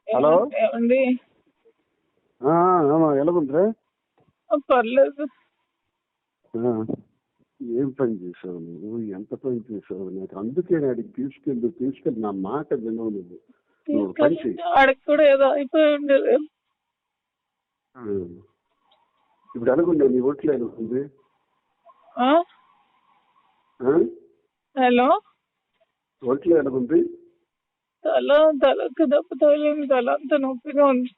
Hello ఏమండి? ఎలాగుందిరా? పర్లేదు. ఏం పని చేసావు నువ్వు? ఎంత పని చేసావు? నాకు అందుకే అడిగి తీసుకెళ్ళి నా మాట వినవు నువ్వు. నువ్వు పని చెయ్యి. ఆడికి కూడా ఏదో అయిపోయి ఉండేది. ఇప్పుడు ఎలాగుండే నీ ఒంట్లో ఎలాగుంది? హలో, ఒంట్లో ఎలాగుంది? తలకు దెబ్బ తగిలింది. తల అంతా నొప్పిగా ఉంది.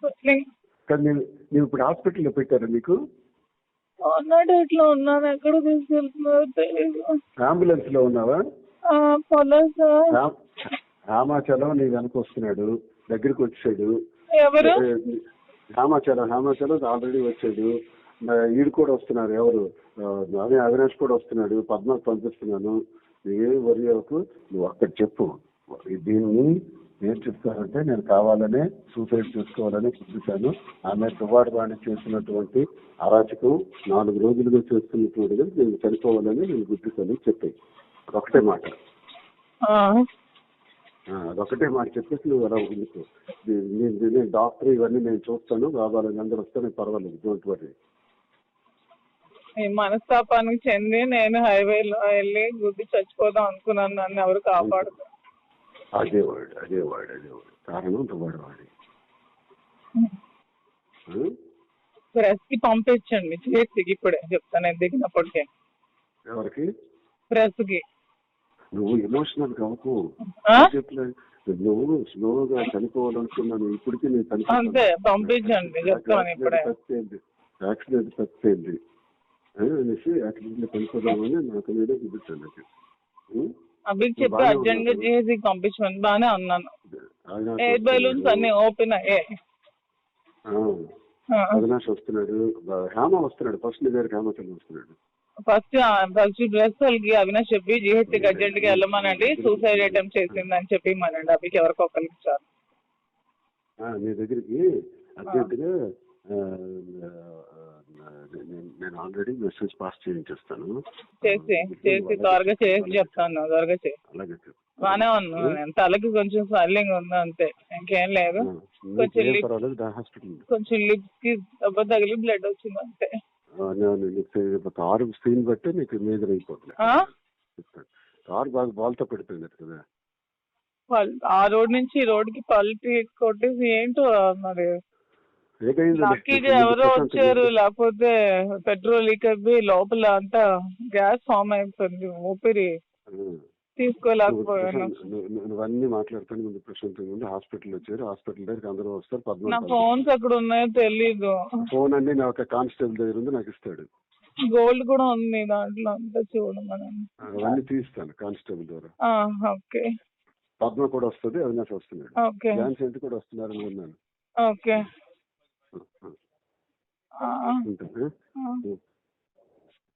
కానీ నువ్వు ఇప్పుడు హాస్పిటల్లో పెట్టారా నీకు? ఇట్లా ఉన్నాను. ఎక్కడ తీసుకెళ్తున్నారో తెలియదు. అంబులెన్స్ లో ఉన్నావా? రామాచలం నీ వెనక వస్తున్నాడు, దగ్గరికి వచ్చాడు. ఎవరు? రామాచలం ఆల్రెడీ వచ్చాడు. ఈడు కూడా వస్తున్నారు. ఎవరు? అవినాష్ కూడా వస్తున్నాడు. పద్మకు పంపిస్తున్నాను. ఏం వరి అవ్వకు. నువ్వు అక్కడ చెప్పు. దీన్ని ఏం చెప్తానంటే, నేను కావాలనే సూసైడ్ చేసుకోవాలని చూశాను. ఆమె దువ్వాడు వాణి చేసినటువంటి అరాచకం 4 రోజులుగా చేస్తున్నటువంటిది నేను చనిపోవాలని నేను గుర్తిస్తాను చెప్పాయి. అదొకటే మాట. అదొకటే మాట చెప్పేసి నువ్వు అలా ఉండుకో. నేను డాక్టర్ ఇవన్నీ నేను చూస్తాను. కావాలని అందరూ వస్తే పర్వాలేదు. Don't worry. ఈ మనస్తాపానికి చెంది నేను హైవేలో వెళ్ళి గుద్ది చచ్చిపోదాం అనుకున్నాను. నన్ను ఎవరు కాపాడుతారు? అదే వాడు కారణం దువ్వాడు వాడి. ప్రెస్ కి పంపించండి. చేతికి ఇప్పుడే చెప్తాను. నేను దిగినప్పటికే. ఎవరికి? ప్రెస్ కి. నువ్వు ఎమోషనల్ కావకు. నువ్వు స్లోగా చనిపోవాలనుకున్నాను. ఇప్పటికీ నేను అంతే, పంపించండి. చెప్తాను ఇప్పుడే. యాక్సిడెంట్ తప్పింది అనేసి యాక్సిడెంట్ లో చనిపోదామని నాకు మీదే చూపించాను. అవి చెప్పి అర్జెంట్ గా చేసి పంపించమని బాగానే అన్నాను. ఎయిర్ బెలూన్స్ అన్ని ఓపెన్ అయ్యాయి. అవినాష్ వస్తున్నాడు, హేమ వస్తున్నాడు. ఫస్ట్ నీ దగ్గర హేమచంద్ర వస్తున్నాడు. ఫస్ట్ డ్రెస్ వాళ్ళకి అవినాష్ చెప్పి జిహెచ్కి అర్జెంట్ గా వెళ్ళమనండి. సూసైడ్ అటెంప్ట్ చేసిందని చెప్పి మనండి. అవికి ఎవరికి ఒకరికి ఇచ్చారు. నీ దగ్గరికి అర్జెంట్ గా నేను ఆల్రెడీ మెసేజ్ పాస్ చేయించేస్తాను. చేసి త్వరగా చేసి చెప్తాను. త్వరగా చేసి. అలాగే బానే ఉన్నాను. తలకి కొంచెం స్వెల్లింగ్ ఉంది అంతే, ఇంకేం లేదు. కొంచెం లిప్స్ కి దెబ్బ తగిలి బ్లడ్ వచ్చింది అంతే. కారు స్క్రీన్ బట్టి నీకు మేజర్ అయిపోతుంది. కారు బాగా బాల్తో పెడిపోయింది కదా. ఆ రోడ్ నుంచి ఈ రోడ్కి పల్టీ కొట్టేసి ఏంటో మరి. లక్కీగా ఎవరో వచ్చారు, లేకపోతే పెట్రోల్ లీక్ అయిపోయి లోపల అంతా గ్యాస్ ఫామ్ అయిపోయింది. ఊపిరి తీసుకోలేకపోయాను. నువ్వన్నీ మాట్లాడుతాను ముందు ప్రశాంతంగా ఉంది. హాస్పిటల్ వచ్చారు. హాస్పిటల్ దగ్గర అందరూ వస్తారు. నా ఫోన్స్ ఎక్కడ ఉన్నాయో తెలీదు. ఫోన్ అన్ని నా ఒక కానిస్టేబుల్ దగ్గర ఉంది, నాకు ఇస్తాడు. గోల్డ్ కూడా ఉంది దాంట్లో, అంతా చూడమని. అవన్నీ తీస్తాను కానిస్టేబుల్ ద్వారా. ఓకే. పద్మ కూడా వస్తుంది, అవినాష్ వస్తున్నాడు. ఓకే. ఝాన్సీ ఎంత కూడా వస్తున్నారు అనుకున్నాను. ఓకే.